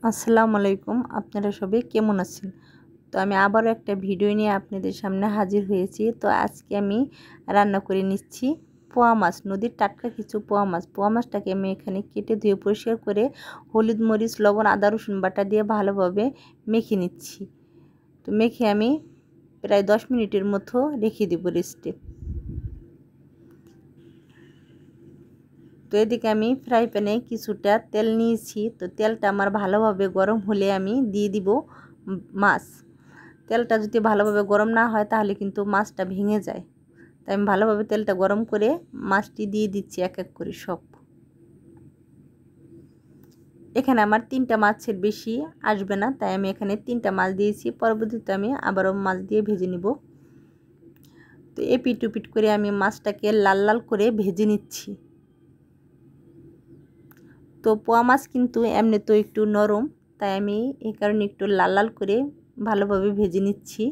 আসসালামু আলাইকুম। আপনারা সবাই কেমন আছেন? তো আমি আবারও একটা ভিডিও নিয়ে আপনাদের সামনে হাজির হয়েছি। তো আজকে আমি রান্না করে নিচ্ছি পোয়া মাছ, নদীর টাটকা কিছু পোয়া মাছ। পোয়া মাছটাকে আমি এখানে কেটে ধুয়ে পরিষ্কার করে হলুদ, মরিচ, লবণ, আদা, রসুন বাটা দিয়ে ভালোভাবে মেখে নিচ্ছি। তো মেখে আমি প্রায় 10 মিনিটের মতো রেখে দেব রেস্টে। তো এদিকে আমি ফ্রাই প্যানে কিছুটা তেল নিয়েছি। তো তেলটা আমার ভালোভাবে গরম হলে আমি দিয়ে দিব মাছ। তেলটা যদি ভালোভাবে গরম না হয় তাহলে কিন্তু মাছটা ভেঙে যায়। তাই আমি ভালোভাবে তেলটা গরম করে মাছটি দিয়ে দিচ্ছি এক এক করে সব। এখানে আমার 3টা মাছের বেশি আসবে না, তাই আমি এখানে 3টা মাছ দিয়েছি। পরবর্তীতে আমি আবারও মাছ দিয়ে ভেজে নিব। তো এপিট ওপিট করে আমি মাছটাকে লাল লাল করে ভেজে নিচ্ছি। তো পোয়া মাছ কিন্তু এমনি তো একটু নরম, তাই আমি এই কারণে একটু লাল লাল করে ভালোভাবে ভেজে নিচ্ছি।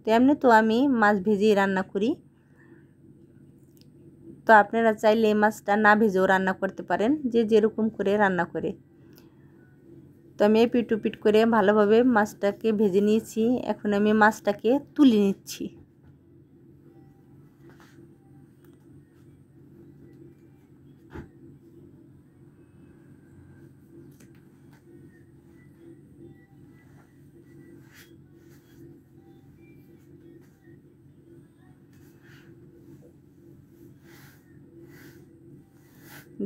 তো এমনি তো আমি মাছ ভেজেই রান্না করি। তো আপনারা চাইলে এই মাছটা না ভেজেও রান্না করতে পারেন, যে যেরকম করে রান্না করে। তো আমি এপিট ওপিট করে ভালোভাবে মাছটাকে ভেজে নিয়েছি। এখন আমি মাছটাকে তুলে নিচ্ছি।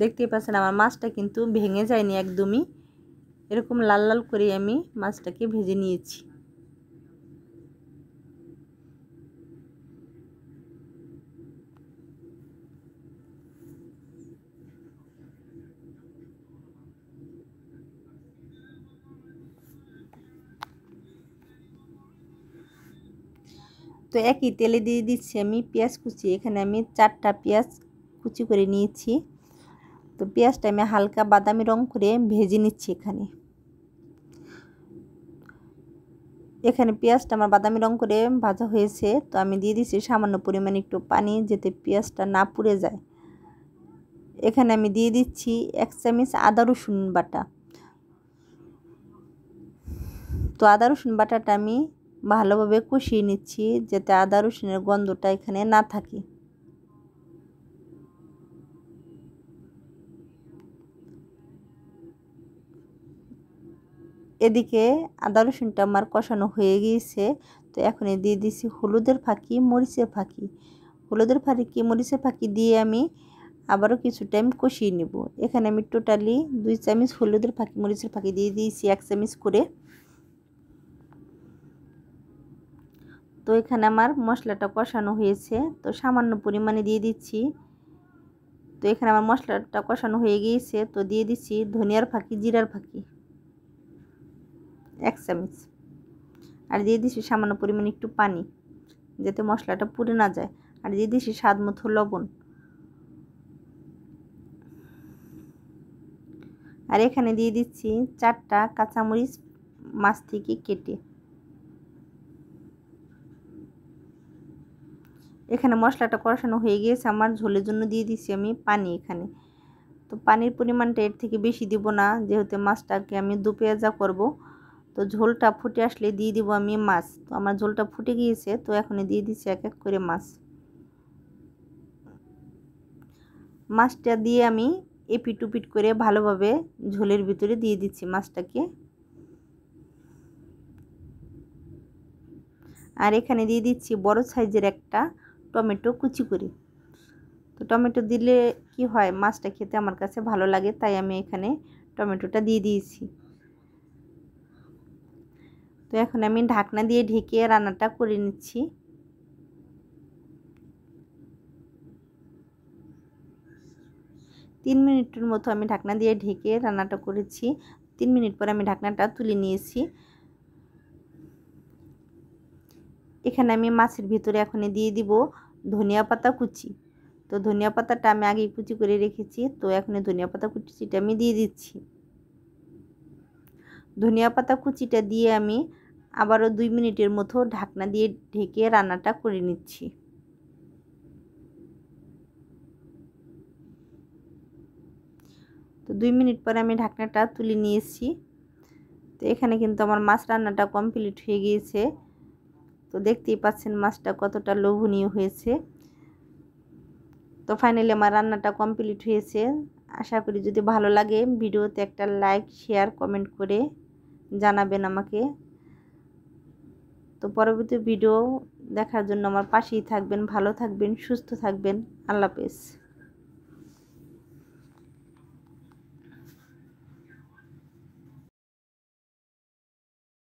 দেখতেই পাচ্ছেন আমার মাছটা কিন্তু ভেঙে যায়নি একদমই। এরকম লাল লাল করে আমি মাছটাকে ভেজে নিয়েছি। তো একই তেলে দিয়ে দিচ্ছি আমি পেঁয়াজ কুচি। এখানে আমি 4টা পেঁয়াজ কুচি করে নিয়েছি। তো পেঁয়াজটা আমি হালকা বাদামি রং করে ভেজে নিচ্ছি। এখানে পেঁয়াজটা আমার বাদামি রং করে ভাজা হয়েছে। তো আমি দিয়ে দিচ্ছি সামান্য পরিমাণে একটু পানি, যাতে পেঁয়াজটা না পুড়ে যায়। এখানে আমি দিয়ে দিচ্ছি 1 চামচ আদা রসুন বাটা। তো আদা রসুন বাটাটা আমি ভালোভাবে কষিয়ে নিচ্ছি, যাতে আদা রসুনের গন্ধটা এখানে না থাকে। এদিকে আদা রসুনটা আমার কষানো হয়ে গিয়েছে। তো এখন দিয়ে দিচ্ছি হলুদের ফাঁকি, মরিচের ফাঁকি। হলুদের ফাঁকি, মরিচের ফাঁকি দিয়ে আমি আবারও কিছু টাইম কষিয়ে নেব। এখানে আমি টোটালি 2 চামচ হলুদের ফাঁকি, মরিচের ফাঁকি দিয়ে দিয়েছি 1 চামচ করে। তো এখানে আমার মশলাটা কষানো হয়েছে। তো সামান্য পরিমাণে দিয়ে দিচ্ছি। তো এখানে আমার মশলাটা কষানো হয়ে গিয়েছে। তো দিয়ে দিচ্ছি ধনিয়ার ফাঁকি, জিরার ফাঁকি 1 চামচ। আর দিয়ে দিচ্ছি সামান্য পরিমাণে একটু পানি, যাতে মশলাটা পুড়ে না যায়। আর দিয়ে দিচ্ছি স্বাদ মতো লবণ। আর এখানে দিয়ে দিচ্ছি 4টা কাঁচামরিচ মাছ থেকে কেটে। এখানে মশলাটা কষানো হয়ে গিয়েছে আমার। ঝোলের জন্য দিয়ে দিচ্ছি আমি পানি এখানে। তো পানির পরিমাণটা এর থেকে বেশি দিব না, যেহেতু মাছটাকে আমি দু পেঁয়াজা করব। তো ঝোলটা ফুটে আসলে দিয়ে দিব আমি মাছ। তো আমার ঝোলটা ফুটে গিয়েছে। তো এখন দিয়ে দিচ্ছি এক এক করে মাছ। মাছটা দিয়ে আমি এপিট ওপিট করে ভালোভাবে ঝোলের ভিতরে দিয়ে দিচ্ছি মাছটাকে। আর এখানে দিয়ে দিচ্ছি বড় সাইজের একটা টমেটো কুচি করে। তো টমেটো দিলে কি হয়, মাছটা খেতে আমার কাছে ভালো লাগে, তাই আমি এখানে টমেটোটা দিয়ে দিয়েছি। তো এখন আমি ঢাকনা দিয়ে ঢেকে রান্নাটা করে নিচ্ছি। তিন মিনিটের মতো আমি ঢাকনা দিয়ে ঢেকে রান্নাটা করেছি। 3 মিনিট পর আমি ঢাকনাটা তুলে নিয়েছি। এখানে আমি মাছের ভিতরে এখন দিয়ে দিব ধনিয়া পাতা কুচি। তো ধনিয়া পাতাটা আমি আগে কুচি করে রেখেছি। তো এখন ধনিয়া পাতা কুচিটা আমি দিয়ে দিচ্ছি। ধনিয়া পাতা কুচিটা দিয়ে আমি আবারও 2 মিনিটের মতো ঢাকনা দিয়ে ঢেকে রান্নাটা করে নিচ্ছি। তো 2 মিনিট পরে আমি ঢাকনাটা তুলে নিয়েছি। তো এখানে কিন্তু আমার মাছ রান্নাটা কমপ্লিট হয়ে গিয়েছে। তো দেখতেই পাচ্ছেন মাছটা কতটা লোভনীয় হয়েছে। তো ফাইনালি আমার রান্নাটা কমপ্লিট হয়েছে। আশা করি যদি ভালো লাগে ভিডিওতে একটা লাইক শেয়ার কমেন্ট করে জানাবেন আমাকে। তো পরবর্তী ভিডিও দেখার জন্য আমার পাশেই থাকবেন। ভালো থাকবেন, সুস্থ থাকবেন। আল্লাহ হাফেজ।